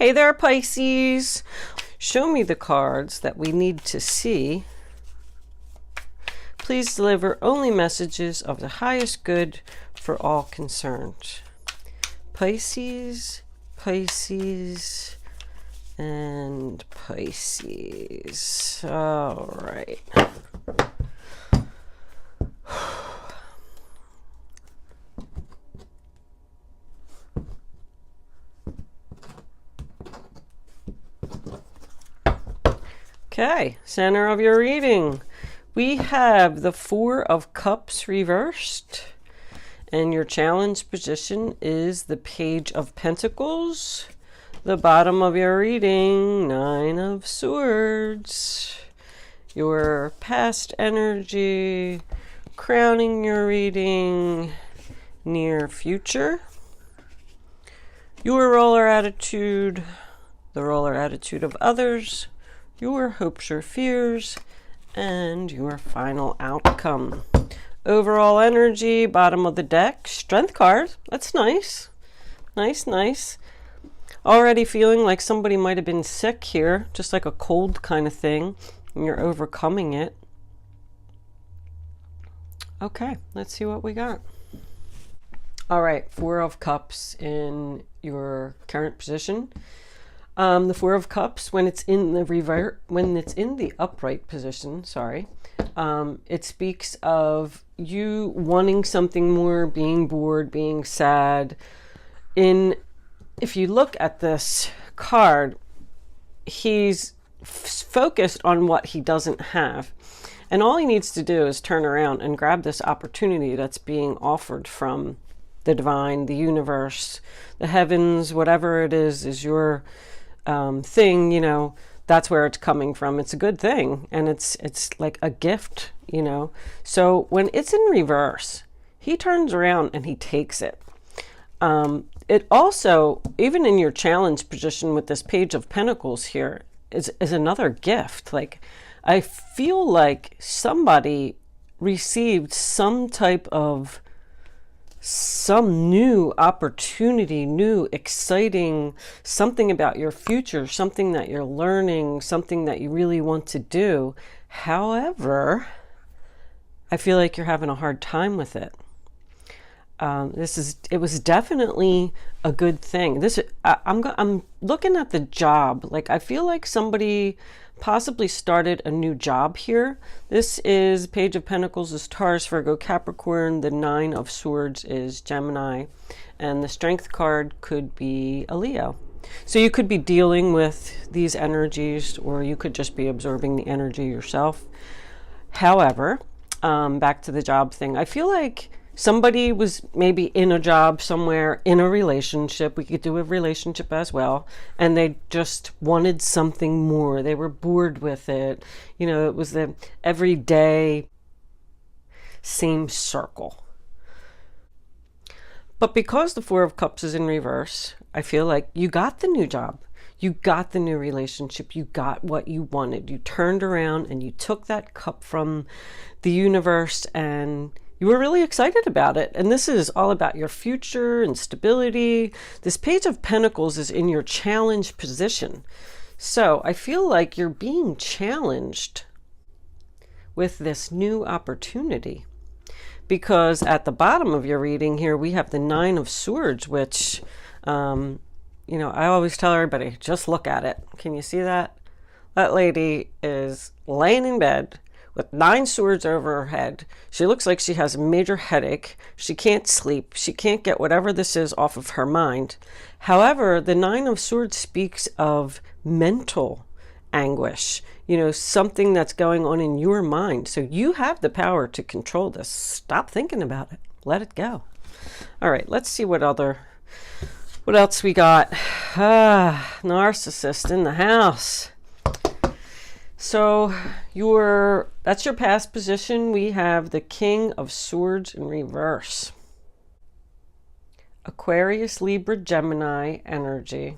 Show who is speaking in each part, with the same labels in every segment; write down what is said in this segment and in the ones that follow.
Speaker 1: Hey there, Pisces. Show me the cards that we need to see. Please deliver only messages of the highest good for all concerned. Pisces, Pisces, and Pisces. All right. Okay, center of your reading. We have the Four of Cups reversed. And your challenge position is the Page of Pentacles. The bottom of your reading, Nine of Swords. Your past energy, crowning your reading, near future. Your roller attitude, the roller attitude of others, your hopes or fears, and your final outcome. Overall energy, bottom of the deck, Strength card. That's nice. Nice, nice. Already feeling like somebody might have been sick here, just like a cold kind of thing, and you're overcoming it. Okay, let's see what we got. All right, Four of Cups in your current position. The Four of Cups, when it's in the upright position, sorry, it speaks of you wanting something more, being bored, being sad. If you look at this card, he's focused on what he doesn't have. And all he needs to do is turn around and grab this opportunity that's being offered from the divine, the universe, the heavens, whatever it is your thing, you know, that's where it's coming from. It's a good thing, and it's like a gift, you know. So when it's in reverse, he turns around and he takes it. It also, even in your challenge position with this Page of Pentacles here, is another gift. Like, I feel like somebody received some new opportunity, new exciting, something about your future, something that you're learning, something that you really want to do. However, I feel like you're having a hard time with it. It was definitely a good thing. I'm looking at the job. Like, I feel like somebody possibly started a new job here. This is Page of Pentacles is Taurus, Virgo, Capricorn. The Nine of Swords is Gemini, and the Strength card could be a Leo. So you could be dealing with these energies, or you could just be absorbing the energy yourself. However, back to the job thing, I feel like somebody was maybe in a job somewhere, in a relationship. We could do a relationship as well. And they just wanted something more. They were bored with it. You know, it was the everyday same circle. But because the Four of Cups is in reverse, I feel like you got the new job. You got the new relationship. You got what you wanted. You turned around and you took that cup from the universe, and you were really excited about it. And this is all about your future and stability. This Page of Pentacles is in your challenge position. So I feel like you're being challenged with this new opportunity. Because at the bottom of your reading here, we have the Nine of Swords, which, you know, I always tell everybody, just look at it. Can you see that? That lady is laying in bed with 9 swords over her head. She looks like she has a major headache. She can't sleep. She can't get whatever this is off of her mind. However, the Nine of Swords speaks of mental anguish, you know, something that's going on in your mind. So you have the power to control this. Stop thinking about it. Let it go. All right, let's see what else we got. Narcissist in the house. So that's your past position. We have the King of Swords in reverse. Aquarius, Libra, Gemini energy.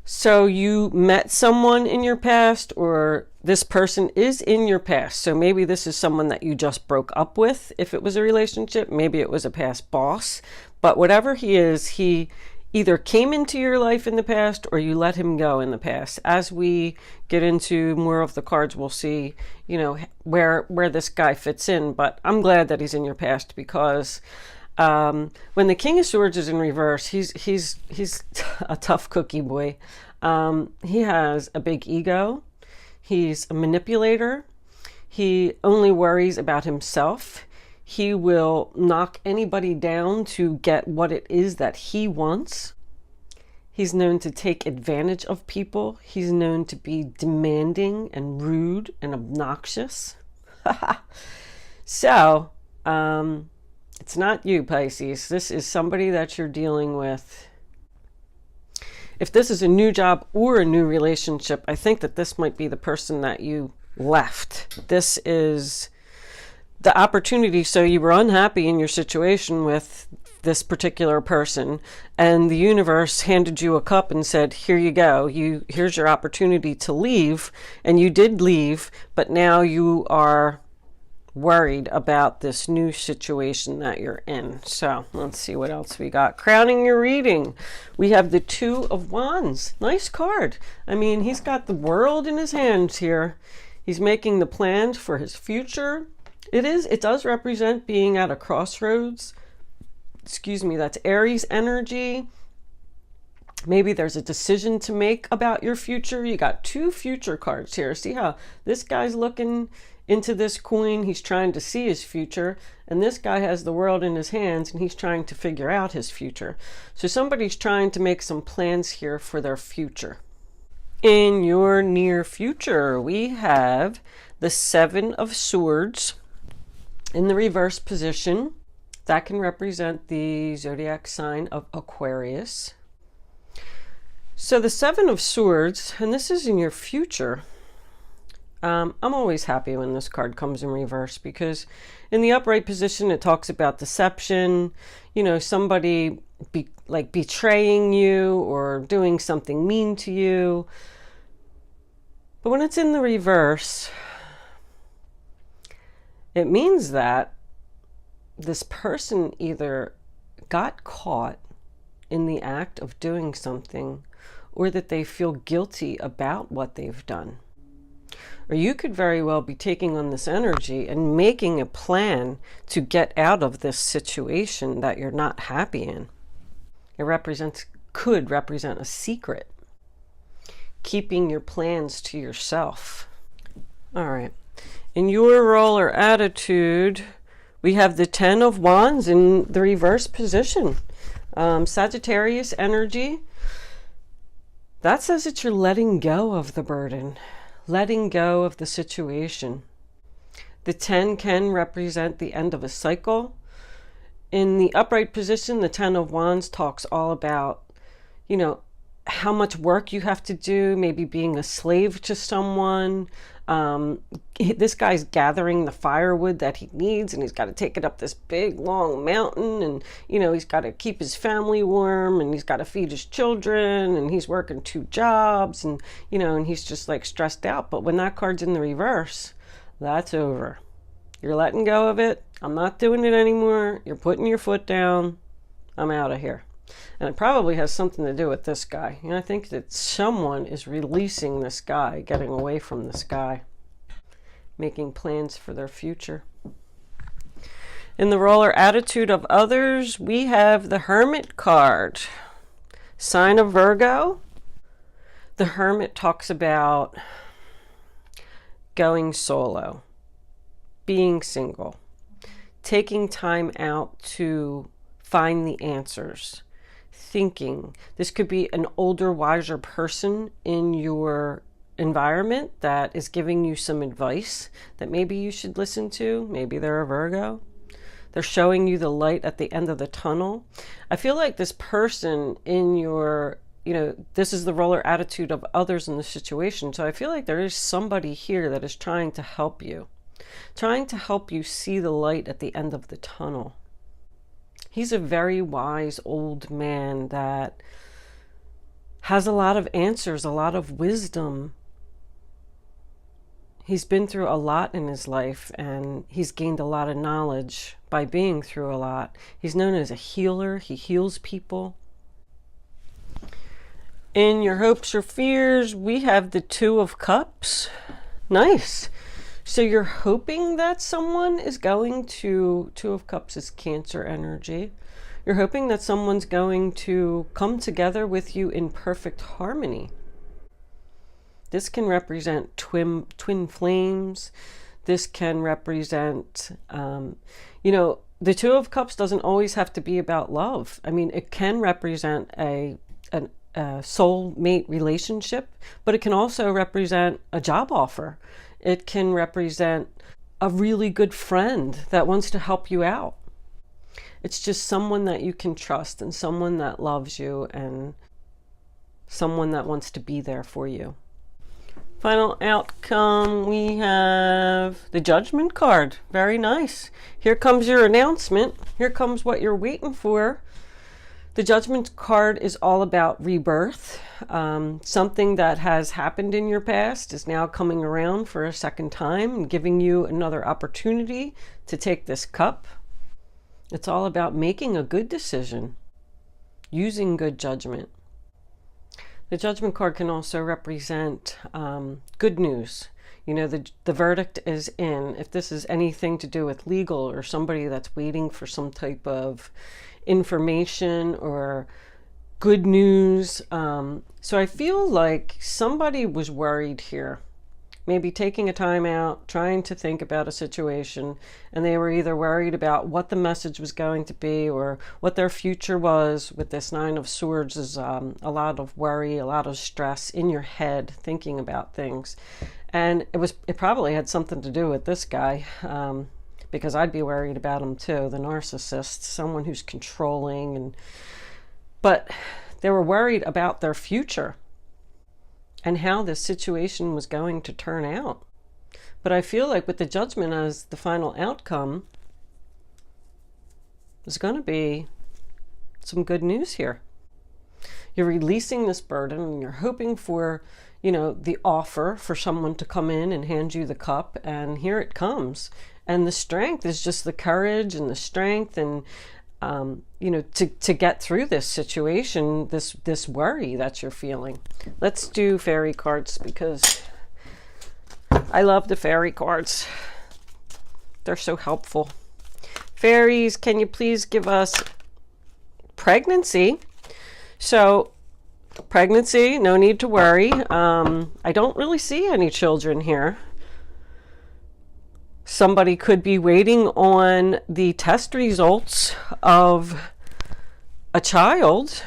Speaker 1: So you met someone in your past, or this person is in your past. So maybe this is someone that you just broke up with if it was a relationship. Maybe it was a past boss. But whatever he is, he either came into your life in the past or you let him go in the past. As we get into more of the cards, we'll see, you know, where this guy fits in. But I'm glad that he's in your past, because when the King of Swords is in reverse, he's a tough cookie boy. He has a big ego. He's a manipulator. He only worries about himself. He will knock anybody down to get what it is that he wants. He's known to take advantage of people. He's known to be demanding and rude and obnoxious. So, it's not you, Pisces. This is somebody that you're dealing with. If this is a new job or a new relationship, I think that this might be the person that you left. This is the opportunity. So you were unhappy in your situation with this particular person, and the universe handed you a cup and said, here you go. Here's your opportunity to leave. And you did leave, but now you are worried about this new situation that you're in. So let's see what else we got. Crowning your reading, we have the Two of Wands. Nice card. I mean, he's got the world in his hands here. He's making the plans for his future. It does represent being at a crossroads. Excuse me, that's Aries energy. Maybe there's a decision to make about your future. You got two future cards here. See how this guy's looking into this coin? He's trying to see his future. And this guy has the world in his hands and he's trying to figure out his future. So somebody's trying to make some plans here for their future. In your near future, we have the Seven of Swords in the reverse position. That can represent the zodiac sign of Aquarius. So the Seven of Swords, and this is in your future. I'm always happy when this card comes in reverse, because in the upright position, it talks about deception, you know, somebody betraying you or doing something mean to you. But when it's in the reverse, it means that this person either got caught in the act of doing something, or that they feel guilty about what they've done. Or you could very well be taking on this energy and making a plan to get out of this situation that you're not happy in. It could represent a secret. Keeping your plans to yourself. All right. In your role or attitude, we have the Ten of Wands in the reverse position. Sagittarius energy. That says that you're letting go of the burden, letting go of the situation. The 10 can represent the end of a cycle. In the upright position, the Ten of Wands talks all about, you know, how much work you have to do, maybe being a slave to someone. This guy's gathering the firewood that he needs, and he's got to take it up this big long mountain, and you know, he's got to keep his family warm, and he's got to feed his children, and he's working 2 jobs, and you know, and he's just like stressed out. But when that card's in the reverse, that's over. You're letting go of it. I'm not doing it anymore. You're putting your foot down. I'm out of here. And it probably has something to do with this guy. You know, I think that someone is releasing this guy, getting away from this guy, making plans for their future. In the role or attitude of others, we have the Hermit card. Sign of Virgo. The Hermit talks about going solo, being single, taking time out to find the answers. Thinking. This could be an older, wiser person in your environment that is giving you some advice that maybe you should listen to. Maybe they're a Virgo. They're showing you the light at the end of the tunnel. I feel like this person in your, you know, this is the role or attitude of others in the situation. So I feel like there is somebody here that is trying to help you see the light at the end of the tunnel. He's a very wise old man that has a lot of answers, a lot of wisdom. He's been through a lot in his life, and he's gained a lot of knowledge by being through a lot. He's known as a healer. He heals people. In your hopes or fears, we have the Two of Cups. Nice. So you're hoping that someone is going to, Two of Cups is Cancer energy. You're hoping that someone's going to come together with you in perfect harmony. This can represent twin flames. This can represent, you know, the Two of Cups doesn't always have to be about love. I mean, it can represent a soulmate relationship, but it can also represent a job offer. It can represent a really good friend that wants to help you out. It's just someone that you can trust and someone that loves you and someone that wants to be there for you. Final outcome, we have the Judgment card. Very nice. Here comes your announcement. Here comes what you're waiting for. The Judgment card is all about rebirth. Something that has happened in your past is now coming around for a second time and giving you another opportunity to take this cup. It's all about making a good decision, using good judgment. The Judgment card can also represent good news. You know, the verdict is in. If this is anything to do with legal or somebody that's waiting for some type of information or good news. So I feel like somebody was worried here. Maybe taking a time out, trying to think about a situation, and they were either worried about what the message was going to be or what their future was. With this Nine of Swords is a lot of worry, a lot of stress in your head, thinking about things. And it probably had something to do with this guy, because I'd be worried about him too, the narcissist, someone who's controlling. But they were worried about their future and how this situation was going to turn out. But I feel like with the Judgment as the final outcome, there's going to be some good news here. You're releasing this burden and you're hoping for, you know, the offer for someone to come in and hand you the cup, and here it comes. And the strength is just the courage and the strength and you know, to get through this situation, this worry that you're feeling. Let's do fairy cards because I love the fairy cards. They're so helpful. Fairies, can you please give us pregnancy? So pregnancy, no need to worry. I don't really see any children here. Somebody could be waiting on the test results of a child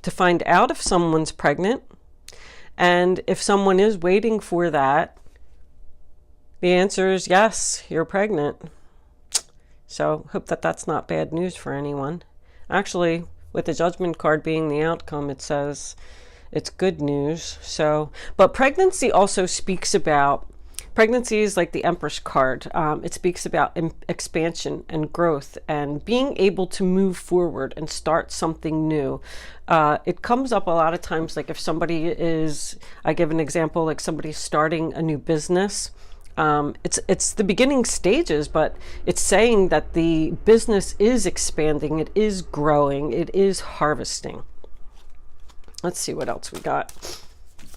Speaker 1: to find out if someone's pregnant. And if someone is waiting for that, the answer is yes, you're pregnant. So hope that that's not bad news for anyone. Actually, with the Judgment card being the outcome, it says it's good news. So, but pregnancy also speaks about, pregnancy is like the Empress card. It speaks about expansion and growth and being able to move forward and start something new. It comes up a lot of times, like if somebody is, I give an example, like somebody's starting a new business. It's the beginning stages, but it's saying that the business is expanding, it is growing, it is harvesting. Let's see what else we got.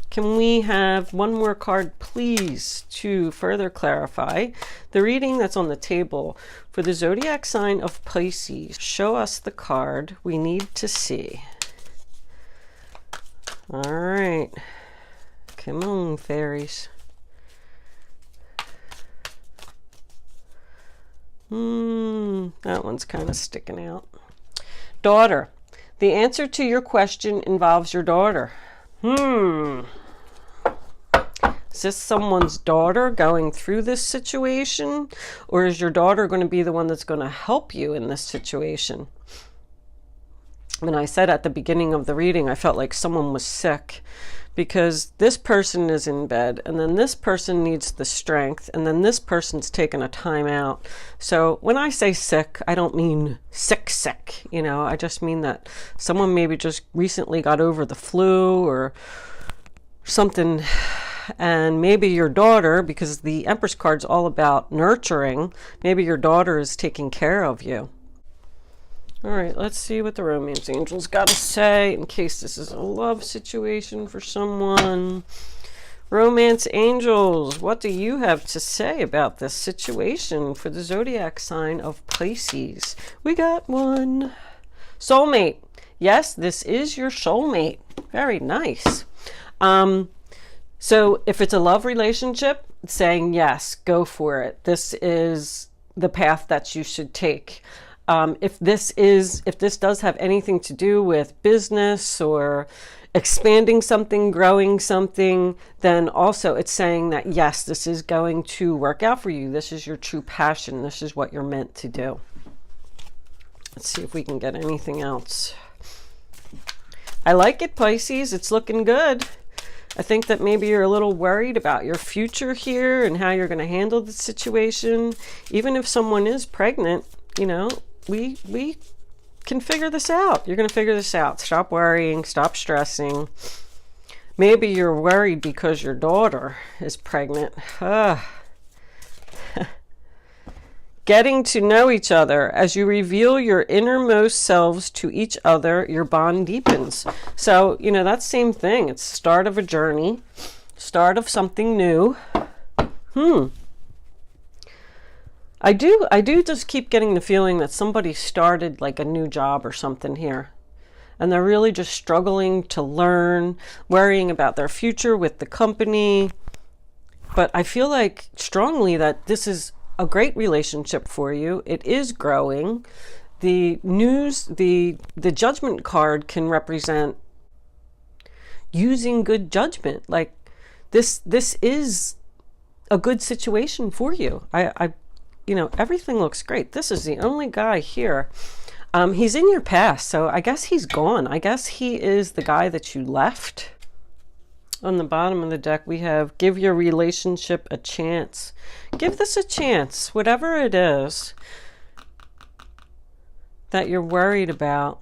Speaker 1: Can we have one more card, please, to further clarify the reading that's on the table for the zodiac sign of Pisces? Show us the card we need to see. All right. Come on, fairies. That one's kind of sticking out. Daughter. The answer to your question involves your daughter. Is this someone's daughter going through this situation? Or is your daughter going to be the one that's going to help you in this situation? When I said at the beginning of the reading, I felt like someone was sick because this person is in bed and then this person needs the strength and then this person's taken a time out. So when I say sick, I don't mean sick, you know, I just mean that someone maybe just recently got over the flu or something. And maybe your daughter, because the Empress card's all about nurturing, maybe your daughter is taking care of you. All right, let's see what the romance angels got to say in case this is a love situation for someone. Romance angels, what do you have to say about this situation for the zodiac sign of Pisces? We got one. Soulmate. Yes, this is your soulmate. Very nice. So if it's a love relationship, saying yes, go for it. This is the path that you should take. If this does have anything to do with business or expanding something, growing something, then also it's saying that yes, this is going to work out for you. This is your true passion. This is what you're meant to do. Let's see if we can get anything else. I like it, Pisces. It's looking good. I think that maybe you're a little worried about your future here and how you're going to handle the situation. Even if someone is pregnant, you know, we can figure this out. You're going to figure this out. Stop worrying. Stop stressing. Maybe you're worried because your daughter is pregnant. Getting to know each other. As you reveal your innermost selves to each other, your bond deepens. So, you know, that same thing. It's the start of a journey. Start of something new. I do just keep getting the feeling that somebody started like a new job or something here. And they're really just struggling to learn, worrying about their future with the company. But I feel like strongly that this is a great relationship for you. It is growing. The news, the judgment card can represent using good judgment. Like this is a good situation for you. You know, everything looks great. This is the only guy here. He's in your past, so I guess he's gone. I guess he is the guy that you left. On the bottom of the deck, we have give your relationship a chance. Give this a chance, whatever it is that you're worried about.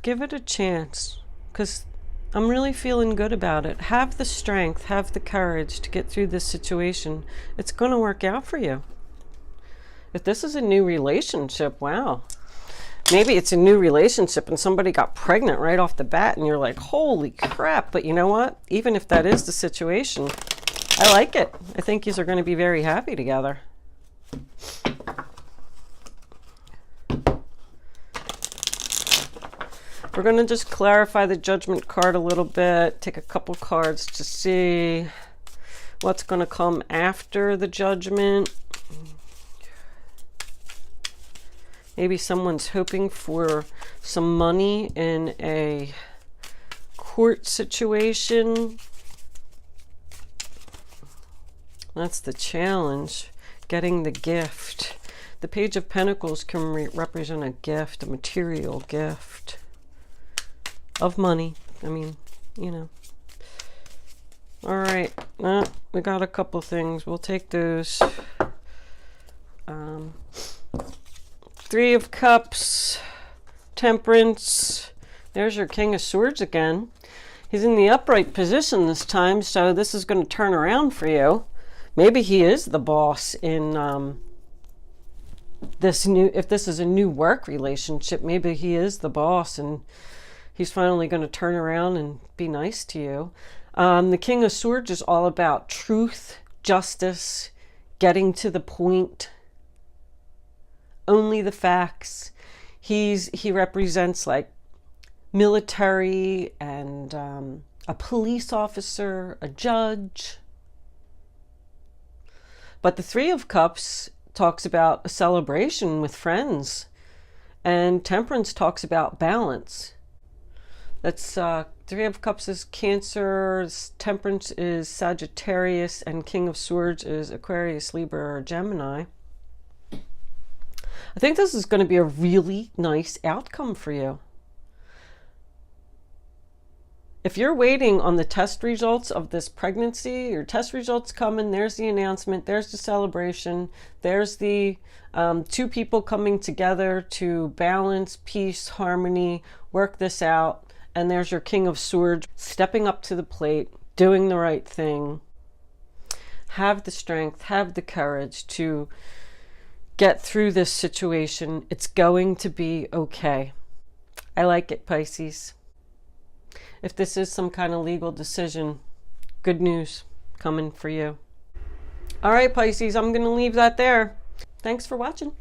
Speaker 1: Give it a chance, because I'm really feeling good about it. Have the strength, have the courage to get through this situation. It's going to work out for you. If this is a new relationship, wow. Maybe it's a new relationship and somebody got pregnant right off the bat and you're like, holy crap. But you know what? Even if that is the situation, I like it. I think yous are going to be very happy together. We're going to just clarify the judgment card a little bit. Take a couple cards to see what's going to come after the judgment. Maybe someone's hoping for some money in a court situation. That's the challenge, getting the gift. The Page of Pentacles can represent a gift, a material gift of money. I mean, you know. All right, we got a couple things. We'll take those. Three of Cups, Temperance. There's your King of Swords again. He's in the upright position this time, so this is going to turn around for you. Maybe he is the boss in if this is a new work relationship, maybe he is the boss and he's finally going to turn around and be nice to you. The King of Swords is all about truth, justice, getting to the point. Only the facts. He represents like military and a police officer, a judge. But the Three of Cups talks about a celebration with friends, and Temperance talks about balance. That's Three of Cups is Cancer, Temperance is Sagittarius, and King of Swords is Aquarius, Libra, or Gemini. I think this is going to be a really nice outcome for you. If you're waiting on the test results of this pregnancy, your test results coming, there's the announcement, there's the celebration, there's the two people coming together to balance, peace, harmony, work this out, and there's your King of Swords stepping up to the plate, doing the right thing. Have the strength, have the courage to get through this situation. It's going to be okay. I like it, Pisces. If this is some kind of legal decision, good news coming for you. All right, Pisces, I'm going to leave that there. Thanks for watching.